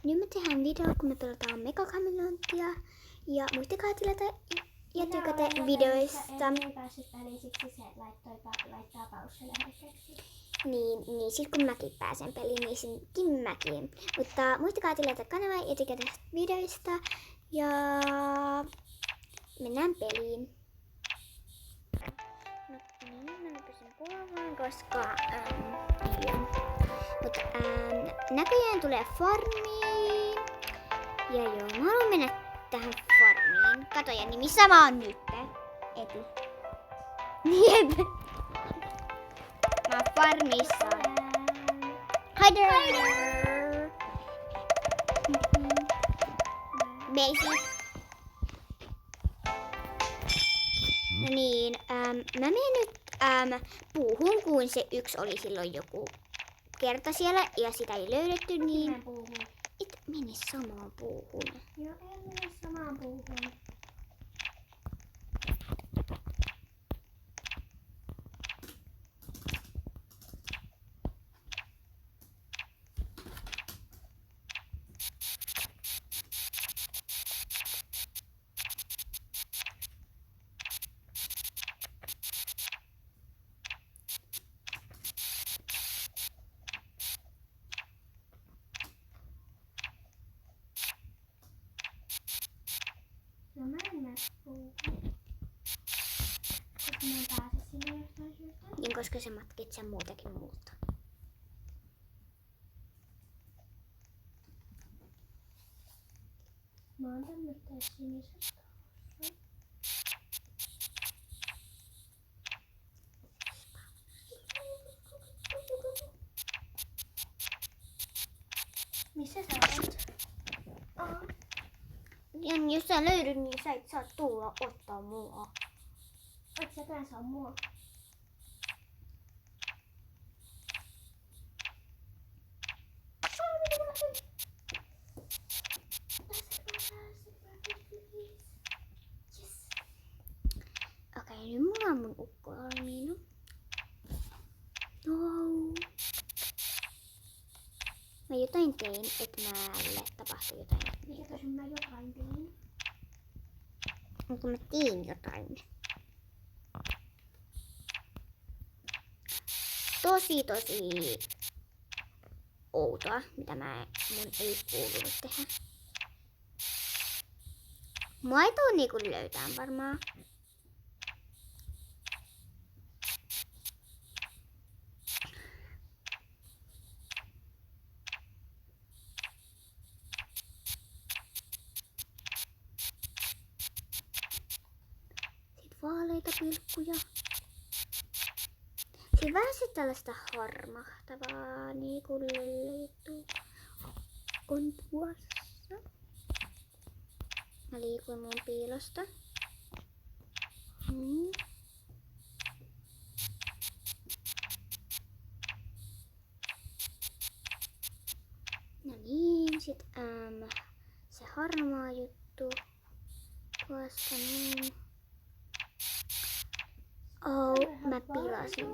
Nyt me tehdään video, kun me pelataan Megakameleonttia. Ja muistakaa tilata ja tykätä videoista. Ei päässyt väliin, siksi se laittaa pausselle hetkeksi. Niin sit kun mäkin pääsen peliin, niin sinkin mäkin. Mutta muistakaa tilata kanava ja tykätä videoista. Ja mennään peliin. No niin, mä pysyn puhumaan, koska mutta näköjään tulee farmiin. Ja joo, mä haluan mennä tähän farmiin. Kato Jenni, missä mä oon nyt? Eti. Jep. Mä oon farmissa. Hider! Basic. No niin, mä menen nyt puuhun, kun se yksi oli silloin joku kerta siellä ja sitä ei löydetty, niin et mene samaan puuhun. Joo, en mene samaan puuhun. No mä en mene puuhun. Koska mä en pääse sinne jostain syystä. Niin koska sä matkit sen muutakin muuta. Mä oon tämmöstä sinisestä housussa. Missä sä oot? Ja jos sä löydät, niin sä et saa tulla ottaa mua. Et säkään saa mua. Okei, nyt mulla on mun ukko valmiina. No. Mä jotain tein, että mälle tapahtui jotain. Mikä tosin mä jotain tein? Onko mä tein jotain? Tosi outoa, mitä mun ei kuulunut tehdä. Mua ei tuu niinku löytää varmaan. Sitten vaaleita pilkkuja. Siinä vähän se tällaista harmahtavaa niinku löytyy. On tuossa. Mä liikuin mun piilosta. No niin, sit se harmaa juttu. Tuossa niin. Mä pilasin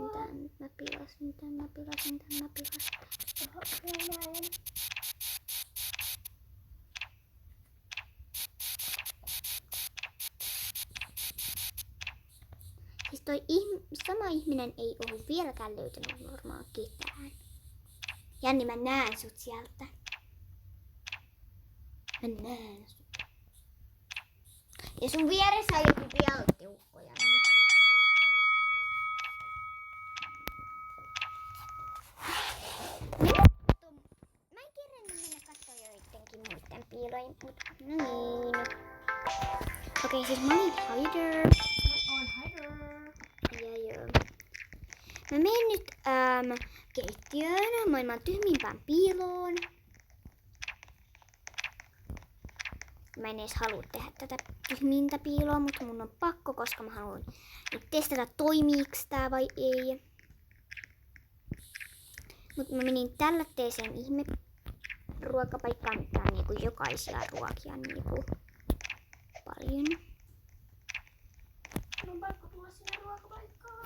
tän. Oho, näin. Siis toi sama ihminen ei ollut vieläkään löytänyt varmaan ketään. Janni, mä näen sut sieltä. Mä näen sut. Ja sun vieressä on joku pialttiukko, Janni. Mä en kerännyt mennä kattoo joidenkin muiden piiloihin, mutta no niin. Okei, siis mä olin hider. On hider. Ja joo. Mä menen nyt keittiöön, maailman tyhmimpään piiloon. Mä en edes halua tehdä tätä tyhmintä piiloa, mutta mun on pakko, koska mä haluan nyt testata toimiiks tää vai ei. Mut mä menin tällä teeseen ihme ruokapaikkaan, mitä on niinku jokaisia ruokia niinku paljon. Mun on pakko tulla sinne ruokapaikkaan.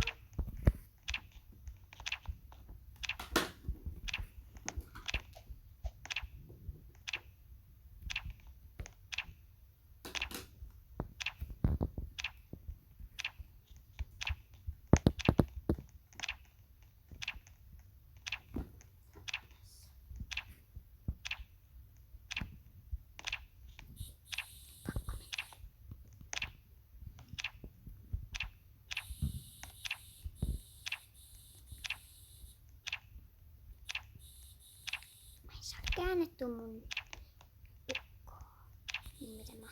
käännetty mun ukkoa. Niin mitä mä...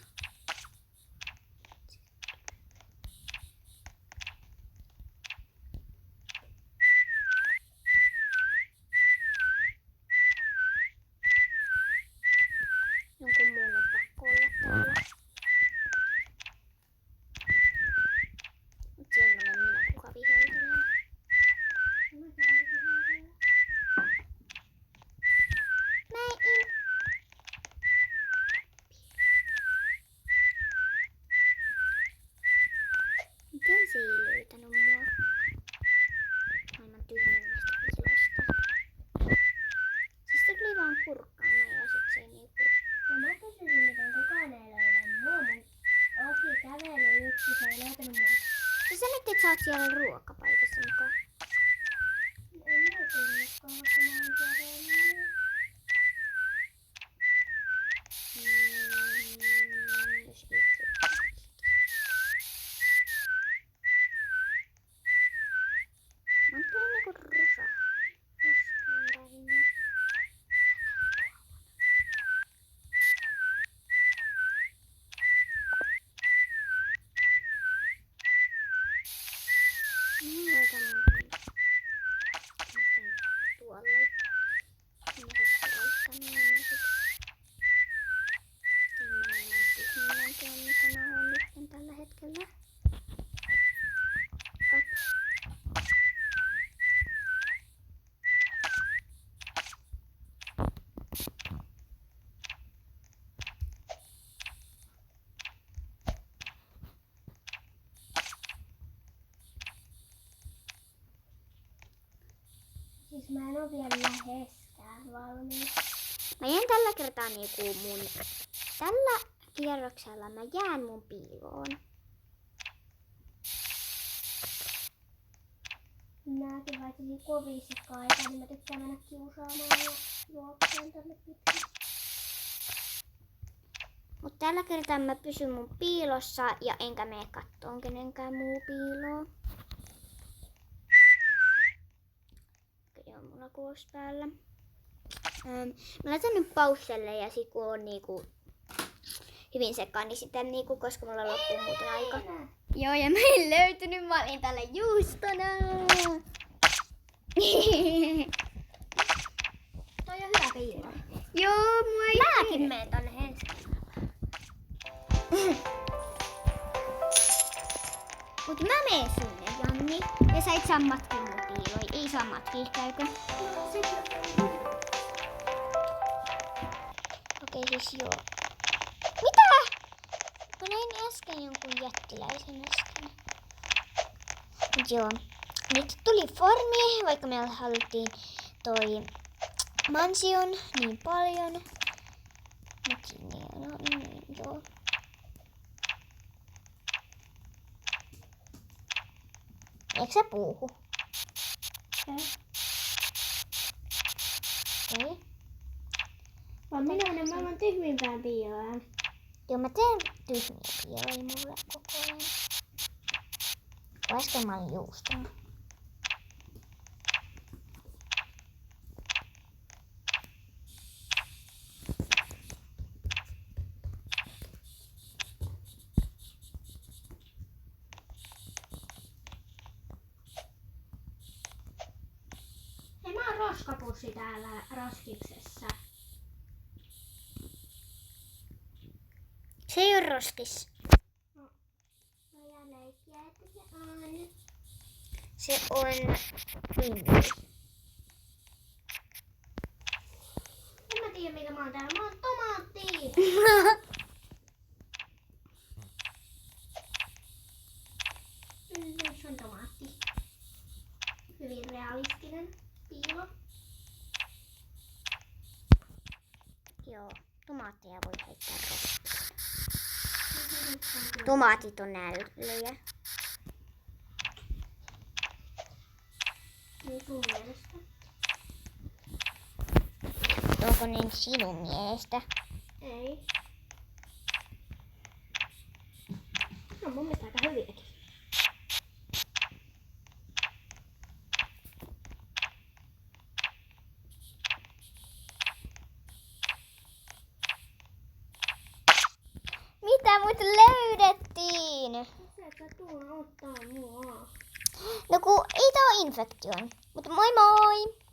Jonkun muun on pakko olla täällä. Mut sen olen minä, kuka viheltelee. Mä en... Miten se ei löytänyt mua? Maailman tyhmimmästä piilosta. Siis se tuli vaan kurkkaamaan ja sit se ei niinku... No mä kysyisin, miten kukaan ei löydä mua. Mun ohi käveli yksi, se ei löytänyt mua. Sä sanoit, että sä oot siellä ruokapaikassa mukaan. En mä tiennytkään, koska mä oon kävellyt. Jos viitsii. Mä oon kyllä niinku rusa. Ruskaan täynnä. Tuolle. Semmoisesta laittaminen. Semmoinen tyhminen tuon, mikä mä oon nyt tällä hetkellä. Kap. Siis mä en oo vielä läheskään valmis. Mä jään tällä kertaa niinku mun... Tällä kierroksella mä jään mun piiloon. Mäkin vaikkakin kovissa aikaa, niin mä tykkään mennä kiusaamaan ja juokseen tänne pitkin. Mut tällä kertaa mä pysyn mun piilossa ja enkä mene kattoon kenenkään muu piiloon. Joo, mulla kuusi päällä. Mä laitan nyt pausselle ja sit kun on niinku hyvin sekaan, niin sitten niinku, koska mulla loppuu muuten aika. Joo, ja mä en löytynyt, mä olin täällä juustona. Toi on hyvä piilo. Joo, Mäkin menen tonne ensin. Mut mä menen sinne, Janni. Ja sä et saa matkia mun piiloin. Ei saa matkia, käykö? Okei, siis joo. Mitä? Mä näin äsken jonkun jättiläisen äsken. Mut joo. Nyt tuli farmi, vaikka me haluttiin toi mansion niin paljon. Mut niin, joo. Eikö sä puhu? Ei. Vaan minä olen maailman tyhmimpään piiloon. Joo, mä teen tyhmiä piiloja mulle koko ajan. Äsken mä olin juustona. Hei, mä oon roskapussi täällä roskiksessa. Se ei oo roskis. Voidaan leikkiä, että se on. Se on pinni. En mä tiedä mitä mä oon täällä. Mä oon tomaatti. Se on tomaatti. Hyvin realistinen piilo. Joo, tomaatteja voi heittää roskiin. Tomaatit on nällyjä. Niin sun mielestä? Onko niin sinun mielestä? Ei. No mun mielestä aika hyviäkin. mut löydettiin. Se, että tuun ottaa mua. No kun ei tää oo infektion. Mutta moi moi!